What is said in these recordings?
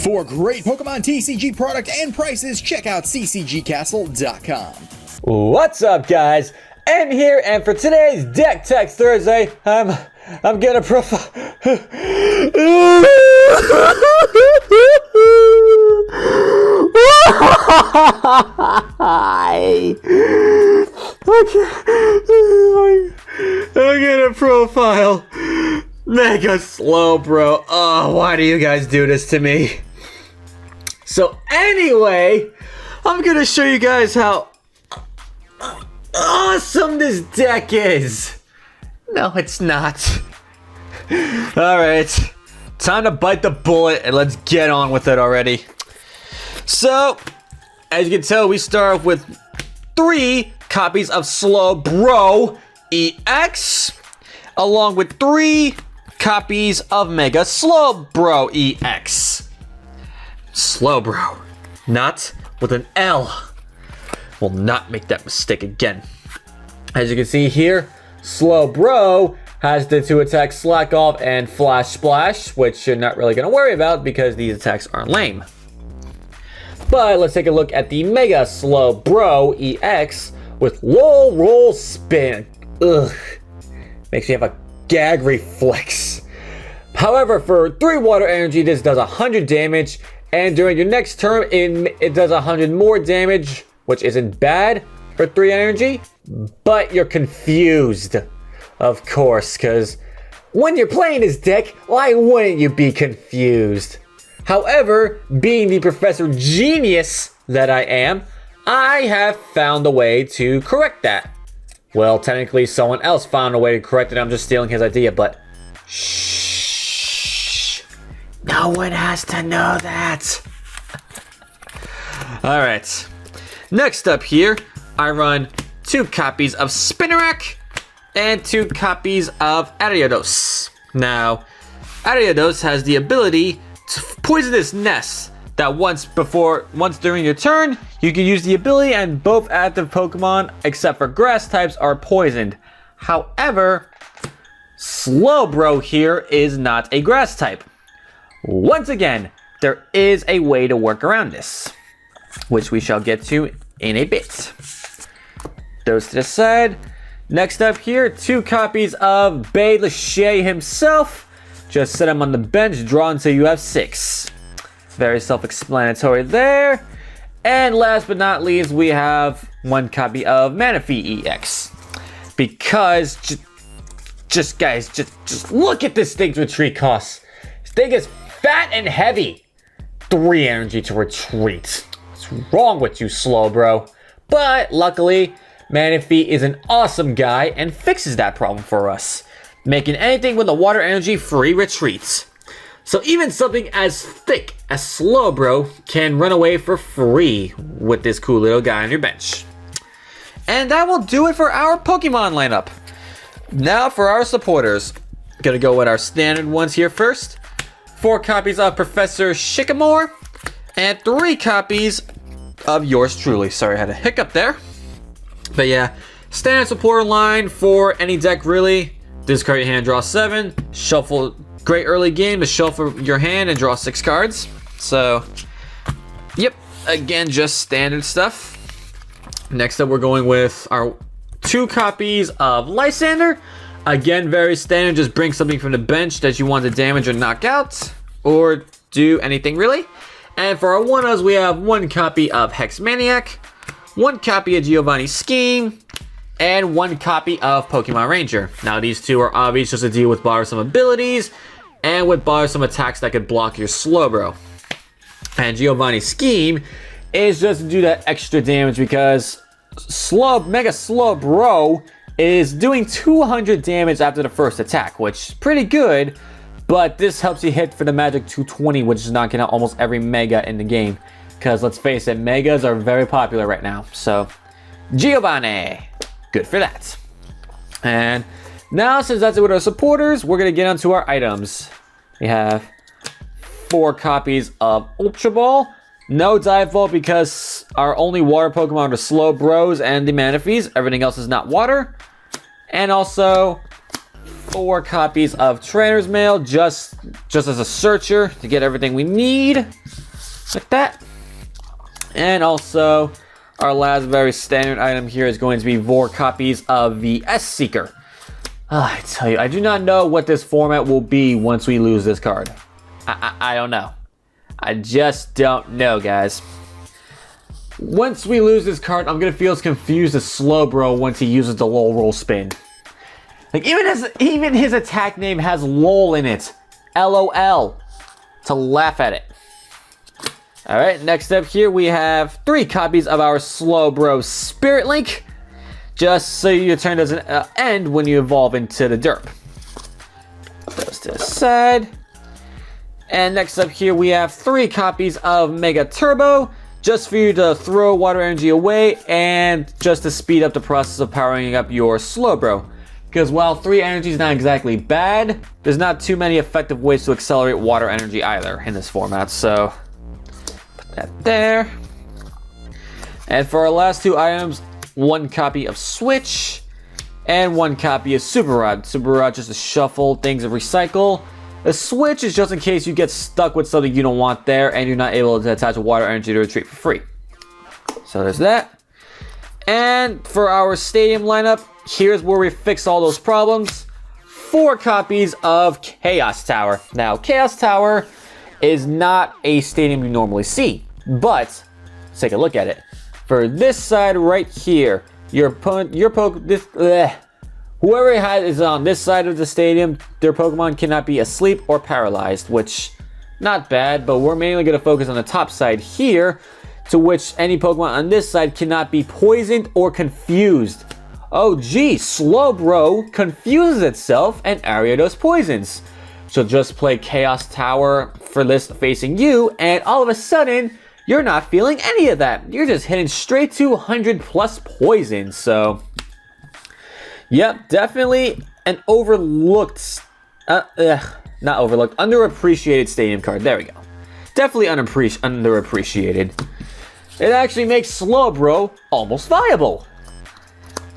For great Pokemon TCG product and prices, check out ccgcastle.com. What's up, guys? I'm here, and for today's Deck Tech Thursday, I'm gonna profile. I'm gonna profile Mega Slowbro. Oh, why do you guys do this to me? So anyway, I'm gonna show you guys how awesome this deck is. No, it's not. Alright, time to bite the bullet and let's get on with it already. So, as you can tell, we start off with 3 copies of Slowbro EX, along with 3 copies of Mega Slowbro EX. Slowbro, not with an L. Will not make that mistake again. As you can see here, Slowbro has the 2 attacks Slack Off and Flash Splash, which you're not really going to worry about because these attacks aren't lame. But let's take a look at the Mega Slowbro EX with Low Roll Spin. Ugh, makes me have a gag reflex. However, for 3 water energy, this does 100 damage, and during your next turn, it does 100 more damage, which isn't bad for 3 energy, but you're confused, of course, because when you're playing this deck, why wouldn't you be confused? However, being the professor genius that I am, I have found a way to correct that. Well, technically someone else found a way to correct it. I'm just stealing his idea, but shh. No one has to know that. Alright. Next up here, I run 2 copies of Spinarak and 2 copies of Ariados. Now, Ariados has the ability to poisonous nests that once during your turn, you can use the ability and both active Pokemon, except for grass types, are poisoned. However, Slowbro here is not a grass type. Once again, there is a way to work around this, which we shall get to in a bit. Those to the side. Next up here, 2 copies of Bboc himself. Just set him on the bench, draw until you have 6. Very self-explanatory there. And last but not least, we have 1 copy of Manaphy EX. Because, guys, look at this thing's retreat costs. This thing is fat and heavy. 3 energy to retreat. What's wrong with you, Slowbro? But luckily, Manaphy is an awesome guy and fixes that problem for us, making anything with a water energy free retreats. So even something as thick as Slowbro can run away for free with this cool little guy on your bench. And that will do it for our Pokemon lineup. Now for our supporters. Gonna go with our standard ones here first. 4 copies of Professor Sycamore and 3 copies of yours truly. Sorry, I had a hiccup there. But yeah, standard supporter line for any deck really. Discard your hand, draw 7. Shuffle, great early game to shuffle your hand and draw 6 cards. So, yep, again, just standard stuff. Next up, we're going with our 2 copies of Lysander. Again, very standard, just bring something from the bench that you want to damage or knock out, or do anything really. And for our one-ofs, we have 1 copy of Hexmaniac, 1 copy of Giovanni's Scheme, and 1 copy of Pokemon Ranger. Now these 2 are obvious just to deal with bothersome abilities and with bothersome attacks that could block your Slowbro. And Giovanni's Scheme is just to do that extra damage because Mega Slowbro is doing 200 damage after the first attack, which is pretty good, but this helps you hit for the magic 220, which is knocking out almost every Mega in the game. Because let's face it, Megas are very popular right now. So, Giovanni, good for that. And now, since that's it with our supporters, we're going to get onto our items. We have 4 copies of Ultra Ball. No Dive Ball because our only water Pokemon are the Slowbros and the Manaphys. Everything else is not water. And also 4 copies of Trainer's Mail just as a searcher to get everything we need. Like that. And also, our last very standard item here is going to be 4 copies of the S-Seeker. I tell you, I do not know what this format will be once we lose this card. I don't know. I just don't know, guys. Once we lose this card, I'm gonna feel as confused as Slowbro once he uses the LOL roll spin. Like, even his attack name has LOL in it. LOL. To laugh at it. Alright, next up here we have 3 copies of our Slowbro Spirit Link. Just so your turn doesn't end when you evolve into the derp. Those to the side. And next up here we have 3 copies of Mega Turbo. Just for you to throw water energy away and just to speed up the process of powering up your Slowbro. Because while 3 energy is not exactly bad, there's not too many effective ways to accelerate water energy either in this format. So, put that there. And for our last 2 items, 1 copy of Switch and 1 copy of Super Rod. Super Rod just to shuffle things and recycle. The Switch is just in case you get stuck with something you don't want there and you're not able to attach water energy to retreat for free. So there's that. And for our stadium lineup, here's where we fix all those problems. 4 copies of Chaos Tower. Now, Chaos Tower is not a stadium you normally see, but let's take a look at it. For this side right here, whoever is on this side of the stadium, their Pokemon cannot be asleep or paralyzed, which, not bad, but we're mainly going to focus on the top side here, to which any Pokemon on this side cannot be poisoned or confused. Oh gee, Slowbro confuses itself and Ariados poisons. So just play Chaos Tower for this facing you, and all of a sudden, you're not feeling any of that. You're just hitting straight to 100 plus poison, so... Yep, definitely an overlooked, not overlooked, underappreciated stadium card. There we go. Definitely underappreciated. It actually makes Slowbro almost viable.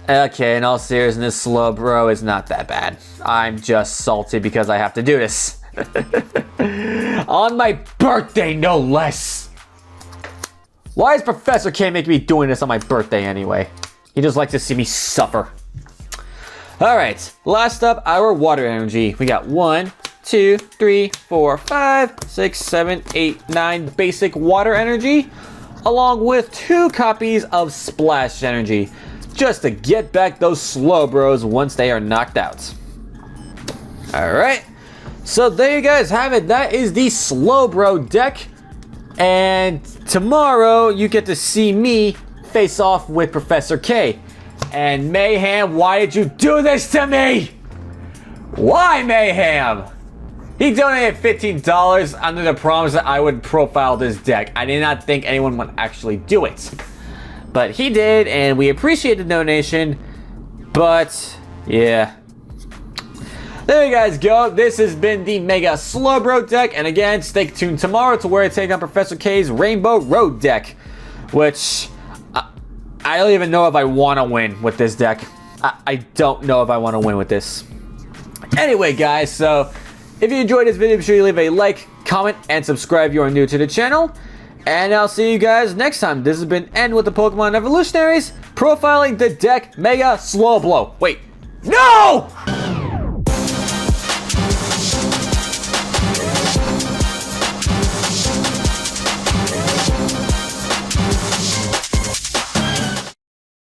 Okay, in all seriousness, Slowbro is not that bad. I'm just salty because I have to do this. On my birthday, no less. Why is Professor K making me doing this on my birthday anyway? He just likes to see me suffer. Alright, last up, our water energy. We got 1, 2, 3, 4, 5, 6, 7, 8, 9 basic water energy, along with 2 copies of splash energy, just to get back those Slowbros once they are knocked out. Alright, so there you guys have it. That is the Slowbro deck. And tomorrow you get to see me face off with Professor K. And Mayhem, why did you do this to me? Why, Mayhem? He donated $15 under the promise that I would profile this deck. I did not think anyone would actually do it. But he did, and we appreciate the donation. But, yeah. There you guys go. This has been the Mega Slowbro deck. And again, stay tuned tomorrow to where I take on Professor K's Rainbow Road deck. Which, I don't even know if I want to win with this deck. I don't know if I want to win with this. Anyway, guys, so if you enjoyed this video, be sure you leave a like, comment, and subscribe if you are new to the channel. And I'll see you guys next time. This has been End with the Pokemon Evolutionaries, profiling the deck Mega Slowblow. Wait, no!